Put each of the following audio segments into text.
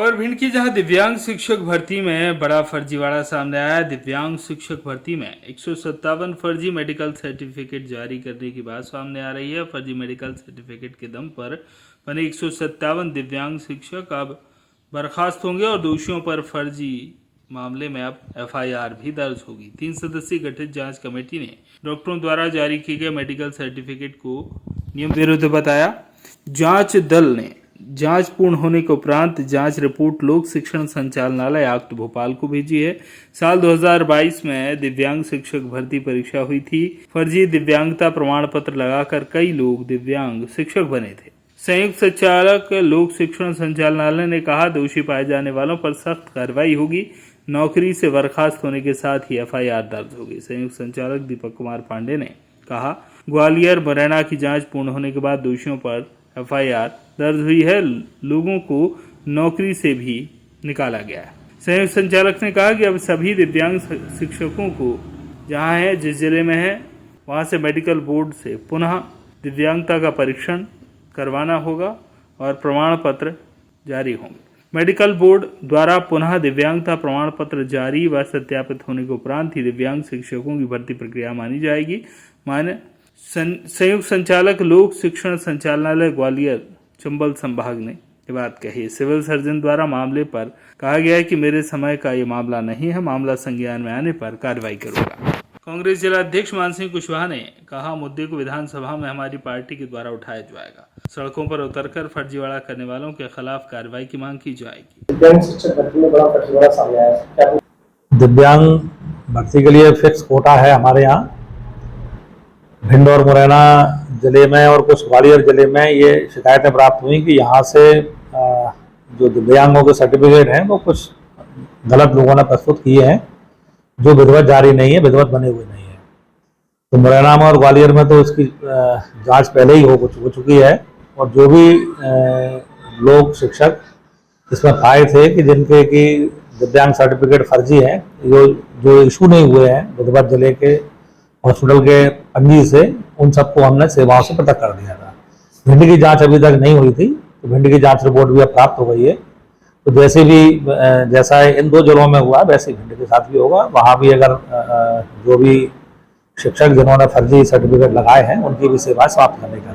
खबर भिंड की, जहां दिव्यांग शिक्षक भर्ती में बड़ा फर्जीवाड़ा सामने आया। दिव्यांग शिक्षक भर्ती में 157 फर्जी मेडिकल सर्टिफिकेट जारी करने की बात सामने आ रही है। फर्जी मेडिकल सर्टिफिकेट के दम पर बने 157 दिव्यांग शिक्षक अब बर्खास्त होंगे और दोषियों पर फर्जी मामले में अब एफआईआर भी दर्ज होगी। 3 सदस्यीय गठित जांच कमेटी ने डॉक्टरों द्वारा जारी किए गए मेडिकल सर्टिफिकेट को नियम विरुद्ध बताया। जांच दल ने जांच पूर्ण होने के उपरांत जांच रिपोर्ट लोक शिक्षण संचालनालय आयुक्त भोपाल को भेजी है। साल 2022 में दिव्यांग शिक्षक भर्ती परीक्षा हुई थी। फर्जी दिव्यांगता प्रमाण पत्र लगाकर कई लोग दिव्यांग शिक्षक बने थे। संयुक्त संचालक लोक शिक्षण संचालनालय ने कहा, दोषी पाए जाने वालों पर सख्त कार्रवाई होगी। नौकरी से बर्खास्त होने के साथ ही एफआईआर दर्ज होगी। संयुक्त संचालक दीपक कुमार पांडे ने कहा, ग्वालियर मुरैना की जांच पूर्ण होने के बाद दोषियों पर एफआईआर दर्ज हुई है। लोगों को नौकरी से भी निकाला गया है। संयुक्त संचालक ने कहा कि अब सभी दिव्यांग शिक्षकों को जहां है, जिस जिले में है, वहां से मेडिकल बोर्ड से पुनः दिव्यांगता का परीक्षण करवाना होगा और प्रमाण पत्र जारी होंगे। मेडिकल बोर्ड द्वारा पुनः दिव्यांगता प्रमाण पत्र जारी व सत्यापित होने के उपरांत ही दिव्यांग शिक्षकों की भर्ती प्रक्रिया मानी जाएगी। संयुक्त संचालक लोक शिक्षण संचालनालय ग्वालियर चंबल संभाग ने ये बात कही। सिविल सर्जन द्वारा मामले पर कहा गया है कि मेरे समय का ये मामला नहीं है, मामला संज्ञान में आने पर कार्रवाई करूंगा। कांग्रेस जिला अध्यक्ष मान सिंह कुशवाहा ने कहा, मुद्दे को विधानसभा में हमारी पार्टी के द्वारा उठाया जाएगा। सड़कों पर उतरकर फर्जीवाड़ा करने वालों के खिलाफ कार्रवाई की मांग की जाएगी। दिव्यांग शिक्षक भर्ती में बड़ा फर्जीवाड़ा सामने आया है। दिव्यांग भर्ती के लिए फिक्स कोटा है हमारे यहाँ। भिंड और मुरैना जिले में और कुछ ग्वालियर जिले में ये शिकायतें प्राप्त हुई कि यहाँ से जो दिव्यांगों के सर्टिफिकेट हैं वो कुछ गलत लोगों ने प्रस्तुत किए हैं, जो विधिवत जारी नहीं है, विधिवत बने हुए नहीं है। तो मुरैना में और ग्वालियर में तो इसकी जांच पहले ही हो चुकी है और जो भी लोग शिक्षक इसमें पाए थे कि जिनके कि दिव्यांग सर्टिफिकेट फर्जी हैं, जो इशू नहीं हुए हैं विधिवत जिले के हॉस्पिटल के पंजी से, उन सबको हमने सेवाओं से पृथक कर दिया था। भिंड की जांच अभी तक नहीं हुई थी, तो भिंड की जांच रिपोर्ट भी अब प्राप्त हो गई है। तो जैसा इन दो जिलों में हुआ वैसे ही भिंड के साथ भी होगा। वहाँ भी अगर जो भी शिक्षक जिन्होंने फर्जी सर्टिफिकेट लगाए हैं उनकी भी सेवा समाप्त करने का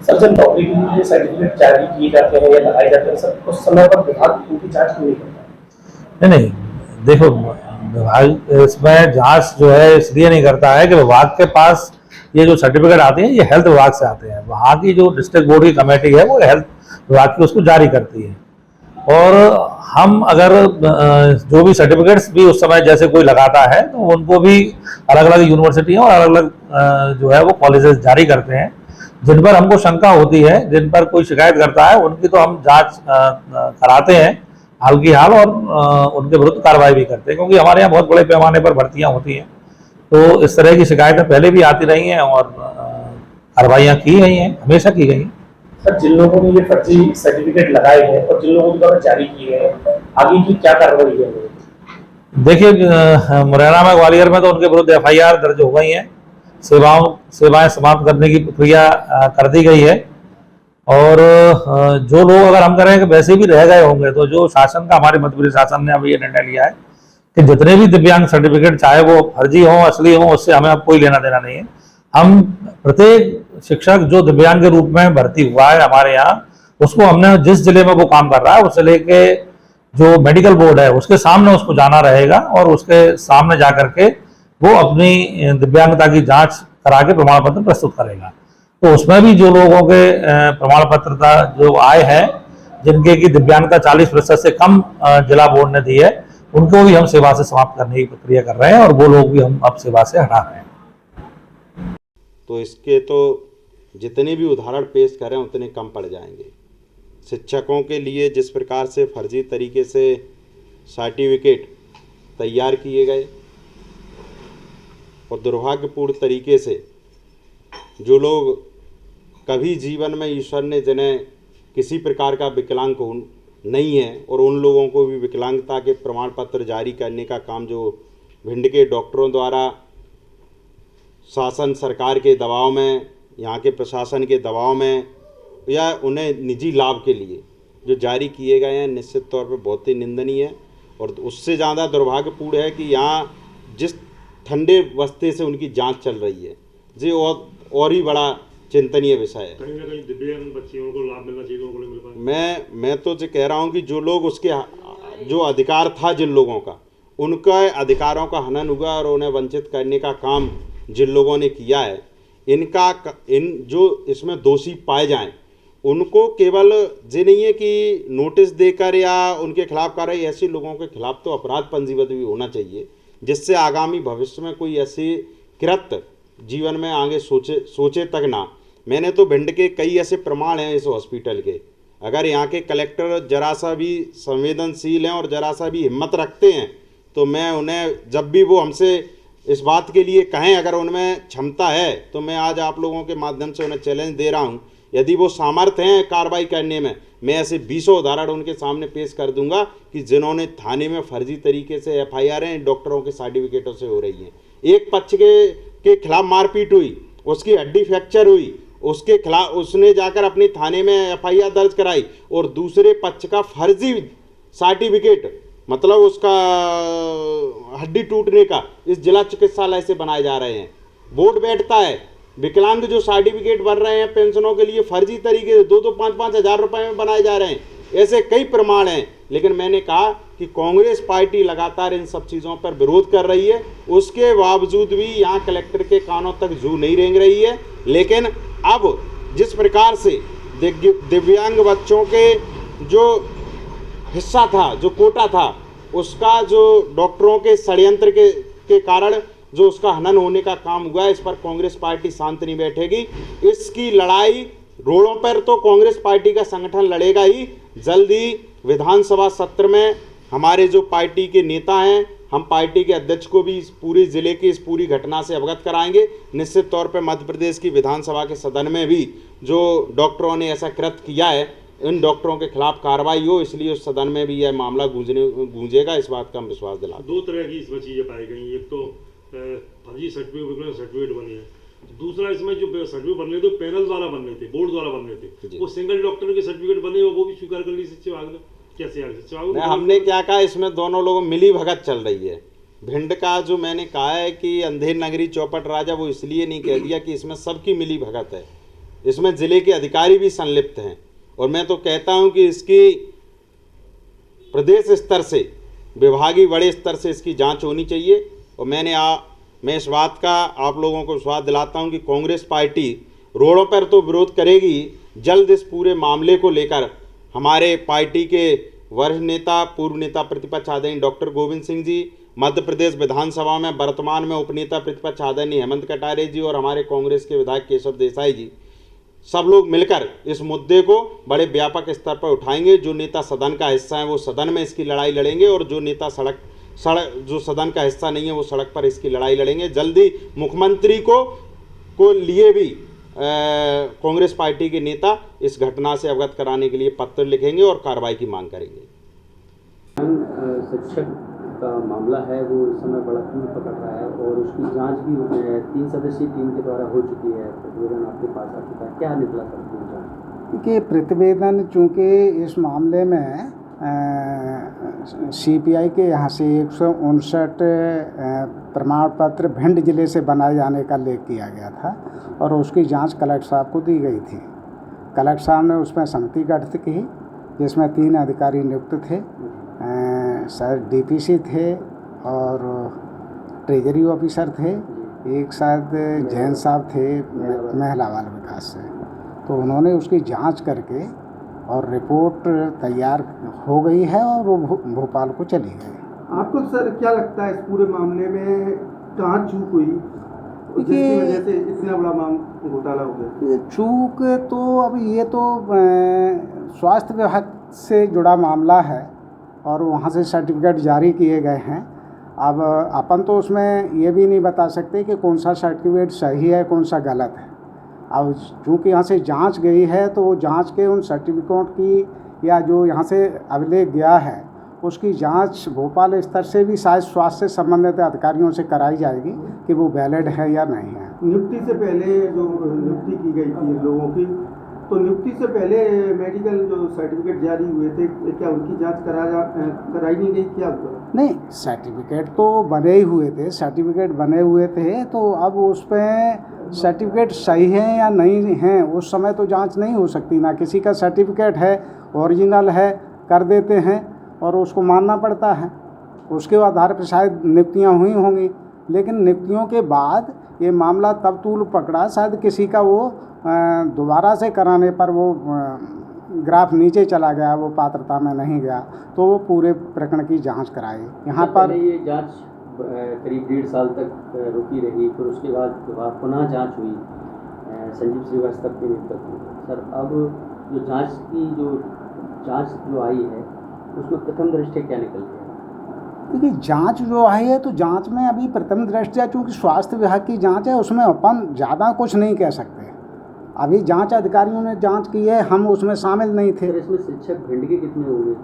सर, जब नौकरी के लिए सर्टिफिकेट जारी किए जाते हैं या लगाए जाते हैं सर, उस समय पर विभाग उनकी जांच क्यों नहीं करता? नहीं, देखो, विभाग इसमें जांच जो है इसलिए नहीं करता है कि विभाग के पास ये जो सर्टिफिकेट आते हैं ये हेल्थ विभाग से आते हैं। वहाँ की जो डिस्ट्रिक्ट बोर्ड की कमेटी है वो हेल्थ विभाग की उसको जारी करती है। और हम अगर जो भी सर्टिफिकेट्स भी उस समय जैसे कोई लगाता है तो उनको भी अलग अलग यूनिवर्सिटियाँ और अलग अलग जो है वो कॉलेजेस जारी करते हैं। जिन पर हमको शंका होती है, जिन पर कोई शिकायत करता है, उनकी तो हम जांच कराते हैं हाल की हाल और उनके विरुद्ध कार्रवाई भी करते हैं, क्योंकि हमारे यहाँ बहुत बड़े पैमाने पर भर्तियाँ होती हैं। तो इस तरह की शिकायतें पहले भी आती रही हैं और कार्रवाइयाँ की गई हैं, हमेशा की गई हैं। सर, जिन लोगों ने ये फर्जी सर्टिफिकेट लगाए हैं और जिन लोगों के द्वारा जारी किए हैं, आगे की क्या कार्रवाई है? देखिए, मुरैना में, ग्वालियर में तो उनके विरुद्ध एफआईआर दर्ज हो गई हैं। सेवाएं समाप्त करने की प्रक्रिया कर दी गई है। और जो लोग, अगर हम करें कि वैसे भी रह गए होंगे, तो जो शासन का, हमारे मध्य प्रदेश शासन ने अभी ये निर्णय लिया है कि जितने भी दिव्यांग सर्टिफिकेट, चाहे वो फर्जी हो असली हो, उससे हमें अब कोई लेना देना नहीं है। हम प्रत्येक शिक्षक जो दिव्यांग के रूप में भर्ती हुआ है हमारे यहाँ, उसको हमने जिस जिले में वो काम कर रहा है उस जिले के जो मेडिकल बोर्ड है उसके सामने उसको जाना रहेगा और उसके सामने जा करके वो अपनी दिव्यांगता की जांच करा के प्रमाण पत्र प्रस्तुत करेगा। तो उसमें भी जो लोगों के प्रमाण पत्र जो आए हैं, जिनके की दिव्यांगता 40% से कम जिला बोर्ड ने दी है, उनको भी हम सेवा से समाप्त करने की प्रक्रिया कर रहे हैं और वो लोग भी हम अब सेवा से हटा रहे हैं। तो इसके तो जितने भी उदाहरण पेश करें उतने कम पड़ जाएंगे। शिक्षकों के लिए जिस प्रकार से फर्जी तरीके से सर्टिफिकेट तैयार किए गए और दुर्भाग्यपूर्ण तरीके से जो लोग कभी जीवन में ईश्वर ने जिन्हें किसी प्रकार का विकलांग नहीं है, और उन लोगों को भी विकलांगता के प्रमाण पत्र जारी करने का काम जो भिंड के डॉक्टरों द्वारा शासन सरकार के दबाव में, यहाँ के प्रशासन के दबाव में या उन्हें निजी लाभ के लिए जो जारी किए गए हैं निश्चित तौर पर बहुत ही निंदनीय है। और उससे ज़्यादा दुर्भाग्यपूर्ण है कि यहाँ जिस ठंडे बस्ते से उनकी जांच चल रही है, ये और ही बड़ा चिंतनीय विषय है। कहीं ना कहीं दिव्यांग बच्चियों को लाभ मिलना चाहिए, उनको नहीं मिल पाए। मैं तो ये कह रहा हूँ कि जो लोग उसके जो अधिकार था जिन लोगों का, उनका अधिकारों का हनन हुआ और उन्हें वंचित करने का काम जिन लोगों ने किया है, इन जो इसमें दोषी पाए जाएं, उनको केवल ये नहीं है कि नोटिस देकर या उनके खिलाफ कार्रवाई, ऐसे लोगों के खिलाफ तो अपराध पंजीबद्ध भी होना चाहिए, जिससे आगामी भविष्य में कोई ऐसी कृत्य जीवन में आगे सोचे तक ना। मैंने तो भिंड के कई ऐसे प्रमाण हैं इस हॉस्पिटल के, अगर यहाँ के कलेक्टर जरा सा भी संवेदनशील हैं और जरा सा भी हिम्मत रखते हैं तो मैं उन्हें, जब भी वो हमसे इस बात के लिए कहें, अगर उनमें क्षमता है तो मैं आज आप लोगों के माध्यम से उन्हें चैलेंज दे रहा हूँ, यदि वो सामर्थ्य हैं कार्रवाई करने में, मैं ऐसे 20 उदाहरण उनके सामने पेश कर दूंगा कि जिन्होंने थाने में फर्जी तरीके से FIR डॉक्टरों के सर्टिफिकेटों से हो रही हैं। एक पक्ष के खिलाफ मारपीट हुई, उसकी हड्डी फ्रैक्चर हुई, उसके खिलाफ उसने जाकर अपने थाने में FIR दर्ज कराई, और दूसरे पक्ष का फर्जी सर्टिफिकेट, मतलब उसका हड्डी टूटने का, इस जिला चिकित्सालय से बनाए जा रहे हैं। बोर्ड बैठता है, विकलांग जो सर्टिफिकेट बन रहे हैं पेंशनों के लिए फर्जी तरीके से 2-2, 5-5 हज़ार रुपए में बनाए जा रहे हैं। ऐसे कई प्रमाण हैं। लेकिन मैंने कहा कि कांग्रेस पार्टी लगातार इन सब चीज़ों पर विरोध कर रही है, उसके बावजूद भी यहाँ कलेक्टर के कानों तक जू नहीं रेंग रही है। लेकिन अब जिस प्रकार से दिव्यांग बच्चों के जो हिस्सा था, जो कोटा था, उसका जो डॉक्टरों के षड्यंत्र के कारण जो उसका हनन होने का काम हुआ है, इस पर कांग्रेस पार्टी शांत नहीं बैठेगी। इसकी लड़ाई रोडों पर तो कांग्रेस पार्टी का संगठन लड़ेगा ही। जल्दी विधानसभा सत्र में हमारे जो पार्टी के नेता हैं, हम पार्टी के अध्यक्ष को भी इस पूरे जिले की इस पूरी घटना से अवगत कराएंगे। निश्चित तौर पर मध्य प्रदेश की विधानसभा के सदन में भी जो डॉक्टरों ने ऐसा कृत्य किया है, इन डॉक्टरों के खिलाफ कार्रवाई हो, इसलिए उस सदन में भी यह मामला गूंजेगा, इस बात का हम विश्वास दिलाते हैं। 2 तरह की इसमें चीज़ें पाई गई। एक तो फर्जी सर्टिफिकेट बने हैं, दूसरा इसमें जो सर्टिफिकेट बन रहे थे पैनल द्वारा बन रहे थे, बोर्ड द्वारा बन रहे थे, वो सिंगल डॉक्टर के सर्टिफिकेट बने, वो भी स्वीकार कर ली सचिव विभाग ने। कैसे आगे हमने क्या कहा, इसमें दोनों लोगों मिली भगत चल रही है। भिंड का जो मैंने कहा है कि अंधेर नगरी चौपट राजा, वो इसलिए नहीं कह दिया कि इसमें सबकी मिली भगत है, इसमें जिले के अधिकारी भी संलिप्त हैं। और मैं तो कहता हूं कि इसकी प्रदेश स्तर से, विभागीय बड़े स्तर से इसकी जांच होनी चाहिए। और मैं इस बात का आप लोगों को विश्वास दिलाता हूं कि कांग्रेस पार्टी रोडों पर तो विरोध करेगी, जल्द इस पूरे मामले को लेकर हमारे पार्टी के वरिष्ठ नेता, पूर्व नेता प्रतिपक्ष आदरणीय डॉक्टर गोविंद सिंह जी, मध्य प्रदेश विधानसभा में वर्तमान में उपनेता प्रतिपक्ष आदरणीय हेमंत कटारे जी और हमारे कांग्रेस के विधायक केशव देसाई जी, सब लोग मिलकर इस मुद्दे को बड़े व्यापक स्तर पर उठाएंगे। जो नेता सदन का हिस्सा है वो सदन में इसकी लड़ाई लड़ेंगे, और जो नेता जो सदन का हिस्सा नहीं है वो सड़क पर इसकी लड़ाई लड़ेंगे। जल्दी मुख्यमंत्री को लिए भी कांग्रेस पार्टी के नेता इस घटना से अवगत कराने के लिए पत्र लिखेंगे और कार्रवाई की मांग करेंगे। शिक्षक का मामला है वो इस समय बड़ा तीव्र पकड़ रहा है और उसकी जांच भी 3 सदस्यीय टीम के द्वारा हो चुकी है। प्रतिवेदन आपके पास आ चुका है, क्या निकला सर? देखिए, प्रतिवेदन चूँकि इस मामले में CPI के यहाँ से 159 प्रमाण पत्र भिंड जिले से बनाए जाने का लेख किया गया था और उसकी जांच कलेक्टर साहब को दी गई थी। कलेक्टर साहब ने उसमें समिति गठित की जिसमें 3 अधिकारी नियुक्त थे, शायद DPC थे और ट्रेजरी ऑफिसर थे, एक शायद जैन साहब थे महिला बाल विकास से। तो उन्होंने उसकी जांच करके और रिपोर्ट तैयार हो गई है और वो भोपाल को चली गई। आपको सर क्या लगता है इस पूरे मामले में कहाँ चूक हुई जिसकी वजह से इतना बड़ा घोटाला हो गया? चूक तो अब ये तो स्वास्थ्य विभाग से जुड़ा मामला है और वहाँ से सर्टिफिकेट जारी किए गए हैं। अब अपन तो उसमें ये भी नहीं बता सकते कि कौन सा सर्टिफिकेट सही है कौन सा गलत है। अब चूँकि यहाँ से जांच गई है तो वो जांच के उन सर्टिफिकेट की या जो यहाँ से अभिलेख गया है उसकी जांच भोपाल स्तर से भी शायद स्वास्थ्य से संबंधित अधिकारियों से कराई जाएगी कि वो वैलिड है या नहीं है। नियुक्ति से पहले जो नियुक्ति की गई थी लोगों की, तो नियुक्ति से पहले मेडिकल जो सर्टिफिकेट जारी हुए थे, क्या उनकी जांच कराई नहीं गई, क्या हुआ? नहीं, सर्टिफिकेट तो बने ही हुए थे, सर्टिफिकेट बने हुए थे, तो अब उस पर सर्टिफिकेट सही है या नहीं है उस समय तो जांच नहीं हो सकती ना। किसी का सर्टिफिकेट है, ओरिजिनल है, कर देते हैं और उसको मानना पड़ता है, उसके आधार पर शायद नियुक्तियाँ हुई होंगी। लेकिन नियुक्तियों के बाद ये मामला तब तूल पकड़ा, शायद किसी का वो दोबारा से कराने पर वो ग्राफ नीचे चला गया, वो पात्रता में नहीं गया, तो वो पूरे प्रकरण की जांच कराई। यहाँ पर ये जांच करीब 1.5 साल तक रुकी रही, फिर उसके बाद पुनः जांच हुई संजीव श्रीवास्तव के नेतृत्व में। सर, अब जो जांच जो आई है उसमें प्रथम दृष्टया क्या निकल गया? देखिए, जांच जो आई है तो जांच में अभी प्रथम दृष्टया चूँकि स्वास्थ्य विभाग की जांच है, उसमें अपन ज़्यादा कुछ नहीं कह सकते। अभी जांच अधिकारियों ने जांच की है, हम उसमें शामिल नहीं थे। सर, इसमें शिक्षक भिंड के कितने होंगे?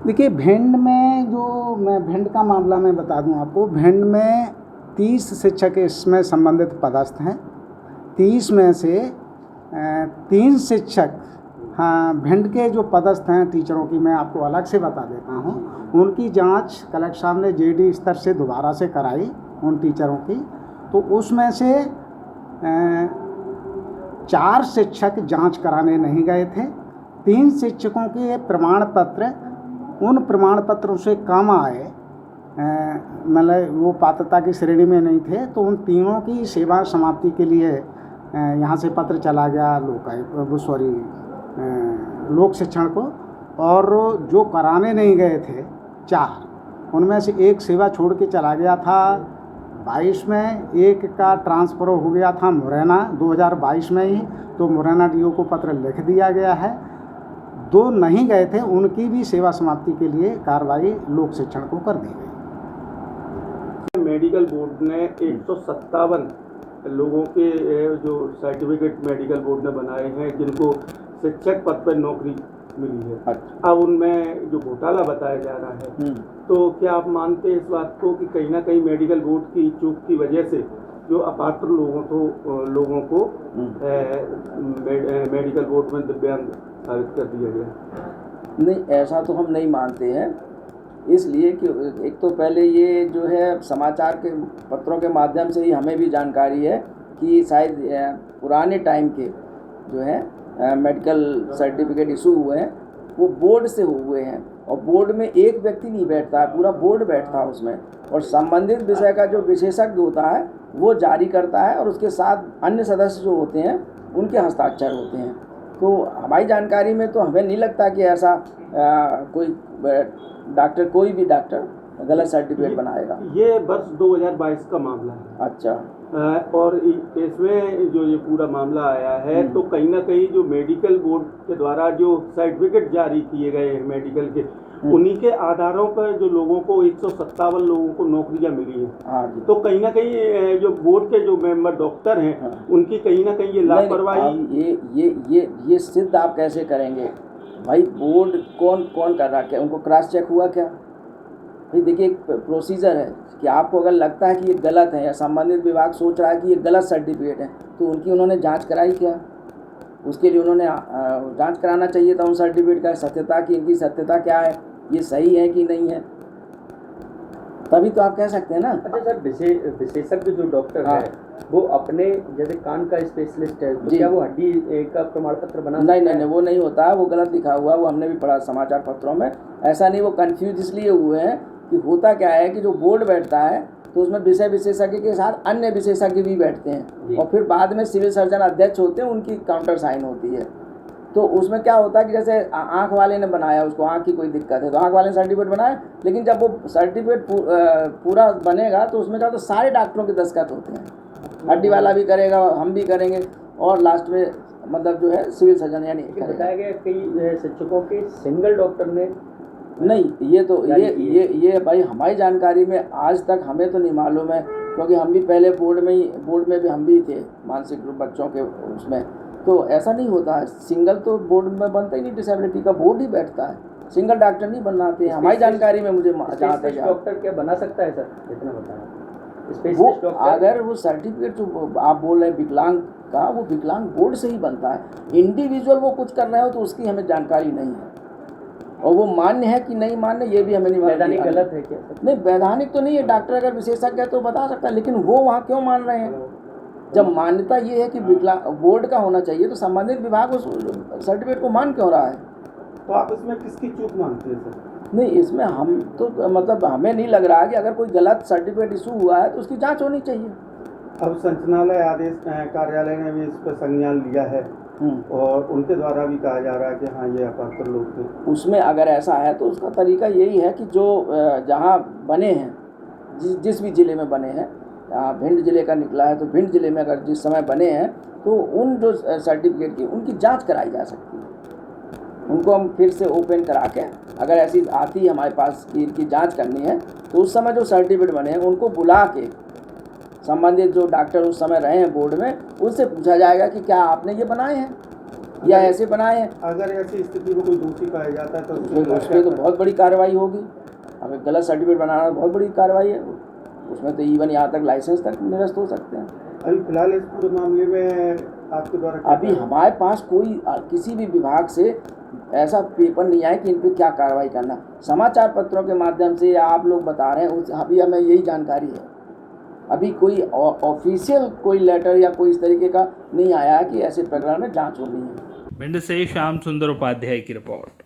देखिए, भिंड में जो मैं भिंड का मामला मैं बता दूं आपको, भिंड में 30 शिक्षक इसमें संबंधित पदस्थ हैं। 30 में से 3 शिक्षक, हाँ, भिंड के जो पदस्थ हैं टीचरों की मैं आपको अलग से बता देता हूँ, उनकी जांच कलेक्टर साहब ने जेडी स्तर से दोबारा से कराई उन टीचरों की। तो उसमें से 4 शिक्षक जांच कराने नहीं गए थे। 3 शिक्षकों के प्रमाण पत्र उन प्रमाण पत्रों से कम आए, मतलब वो पात्रता की श्रेणी में नहीं थे, तो उन तीनों की सेवा समाप्ति के लिए यहाँ से पत्र चला गया लोक शिक्षण को। और जो कराने नहीं गए थे 4, उनमें से एक सेवा छोड़ के चला गया था 22 में, एक का ट्रांसफ़र हो गया था मुरैना 2022 में ही, तो मुरैना डीओ को पत्र लिख दिया गया है। 2 नहीं गए थे, उनकी भी सेवा समाप्ति के लिए कार्रवाई लोक शिक्षण को कर दी गई। मेडिकल बोर्ड ने 157 लोगों के जो सर्टिफिकेट मेडिकल बोर्ड ने बनाए हैं जिनको शिक्षक पद पर नौकरी मिली है। अच्छा। अब उनमें जो घोटाला बताया जा रहा है, तो क्या आप मानते हैं इस बात को कि कहीं ना कहीं मेडिकल बोर्ड की चूक की वजह से जो अपात्र लोगों को मेडिकल बोर्ड में दिव्यांग साबित कर दिया गया? नहीं, ऐसा तो हम नहीं मानते हैं, इसलिए कि एक तो पहले ये जो है समाचार के पत्रों के माध्यम से ही हमें भी जानकारी है कि शायद पुराने टाइम के जो है मेडिकल सर्टिफिकेट इशू हुए हैं वो बोर्ड से हुए हैं, और बोर्ड में एक व्यक्ति नहीं बैठता है, पूरा बोर्ड बैठता है उसमें, और संबंधित विषय का जो विशेषज्ञ होता है वो जारी करता है, और उसके साथ अन्य सदस्य जो होते हैं उनके हस्ताक्षर होते हैं। तो हमारी जानकारी में तो हमें नहीं लगता कि ऐसा कोई भी डॉक्टर गलत सर्टिफिकेट बनाएगा। ये वर्ष 2022 का मामला है। अच्छा। और इसमें जो ये पूरा मामला आया है, तो कहीं ना कहीं जो मेडिकल बोर्ड के द्वारा जो सर्टिफिकेट जारी किए गए हैं मेडिकल के, उन्हीं के आधारों पर जो लोगों को 157 लोगों को नौकरियां मिली हैं। हाँ, तो कहीं ना कहीं जो बोर्ड के जो मेंबर डॉक्टर हैं, उनकी कहीं ना कहीं ये लापरवाही। ये सिद्ध आप कैसे करेंगे भाई? बोर्ड कौन कर रहा है? क्या उनको क्रॉस चेक हुआ क्या भाई? देखिए, एक प्रोसीजर है कि आपको अगर लगता है कि ये गलत है या संबंधित विभाग सोच रहा है कि ये गलत सर्टिफिकेट है, तो उन्होंने जांच कराई क्या? उसके लिए उन्होंने जांच कराना चाहिए था उन सर्टिफिकेट का सत्यता की, इनकी सत्यता क्या है, ये सही है कि नहीं है, तभी तो आप कह सकते हैं ना। अच्छा सर, विशेषज्ञ जो डॉक्टर है वो अपने जैसे कान का स्पेशलिस्ट है, तो क्या वो हड्डी का प्रमाण पत्र बना सकता है? नहीं, वो नहीं होता है, वो गलत लिखा हुआ है, वो हमने भी पढ़ा समाचार पत्रों में। ऐसा नहीं, वो कंफ्यूज इसलिए हुए हैं कि होता क्या है कि जो बोर्ड बैठता है तो उसमें विषय विशेषज्ञ के साथ अन्य विशेषज्ञ भी बैठते हैं, और फिर बाद में सिविल सर्जन अध्यक्ष होते हैं, उनकी काउंटर साइन होती है। तो उसमें क्या होता है कि जैसे आँख वाले ने बनाया, उसको आँख की कोई दिक्कत है तो आँख वाले ने सर्टिफिकेट बनाया, लेकिन जब वो सर्टिफिकेट पूरा बनेगा तो उसमें क्या होता है, सारे डॉक्टरों के दस्तखत होते हैं, हड्डी वाला भी करेगा, हम भी करेंगे, और लास्ट में मतलब जो है सिविल सर्जन यानी बताया गया कई शिक्षकों के सिंगल डॉक्टर ने नहीं। ये तो ये भाई हमारी जानकारी में आज तक हमें तो नहीं मालूम है, क्योंकि हम भी पहले बोर्ड में भी हम भी थे, मानसिक रूप बच्चों के उसमें, तो ऐसा नहीं होता है। सिंगल तो बोर्ड में बनता ही नहीं, डिसेबिलिटी का बोर्ड ही बैठता है, सिंगल डॉक्टर नहीं बनाते हैं हमारी जानकारी में। मुझे जहाँ तक डॉक्टर क्या बना सकता है सर, इतना बताया? वो स्पेशलिस्ट डॉक्टर अगर वो सर्टिफिकेट जो आप बोल रहे हैं विकलांग का, वो विकलांग बोर्ड से ही बनता है। इंडिविजुअल वो कुछ कर रहे हो तो उसकी हमें जानकारी नहीं है, और वो मान्य है कि नहीं मान्य ये भी हमें नहीं मालूम। वैधानिक गलत है क्या सर? नहीं, वैधानिक तो नहीं है, डॉक्टर अगर विशेषज्ञ है तो बता सकता है, लेकिन वो वहाँ क्यों मान रहे हैं? जब मान्यता ये है कि विकलांग बोर्ड का होना चाहिए तो संबंधित विभाग उस सर्टिफिकेट को मान क्यों रहा है? तो आप इसमें किसकी चूक मानते हैं सर? नहीं, इसमें हम तो मतलब हमें नहीं लग रहा कि अगर कोई गलत सर्टिफिकेट इशू हुआ है तो उसकी जांच होनी चाहिए। अब संचालनालय आदेश कार्यालय ने भी इस पर संज्ञान लिया है और उनके द्वारा भी कहा जा रहा है कि हाँ ये अपात्र लोग थे। उसमें अगर ऐसा है तो उसका तरीका यही है कि जो जहाँ बने हैं, जिस भी ज़िले में बने हैं, भिंड ज़िले का निकला है तो भिंड ज़िले में अगर जिस समय बने हैं तो उन जो सर्टिफिकेट की उनकी जांच कराई जा सकती है। उनको हम फिर से ओपन करा के, अगर ऐसी आती है हमारे पास कि इनकी जांच करनी है तो उस समय जो सर्टिफिकेट बने हैं उनको बुला के संबंधित जो डॉक्टर उस समय रहे हैं बोर्ड में, उनसे पूछा जाएगा कि क्या आपने ये बनाए हैं या ऐसे बनाए हैं। अगर ऐसी स्थिति में कोई दोषी पाया जाता है तो उस पर तो बहुत बड़ी कार्रवाई होगी। अगर गलत सर्टिफिकेट बनाना बहुत बड़ी कार्रवाई है, उसमें तो इवन यहाँ तक लाइसेंस तक निरस्त हो सकते हैं। अभी फिलहाल इस पूरे मामले में आपके द्वारा अभी हमारे पास कोई किसी भी विभाग से ऐसा पेपर नहीं आया कि इन पर क्या कार्रवाई करना। समाचार पत्रों के माध्यम से या आप लोग बता रहे हैं, अभी हमें यही जानकारी है। अभी कोई ऑफिशियल कोई लेटर या कोई इस तरीके का नहीं आया है कि ऐसे प्रकरण में जांच होनी है। भिंड से श्याम सुंदर उपाध्याय की रिपोर्ट।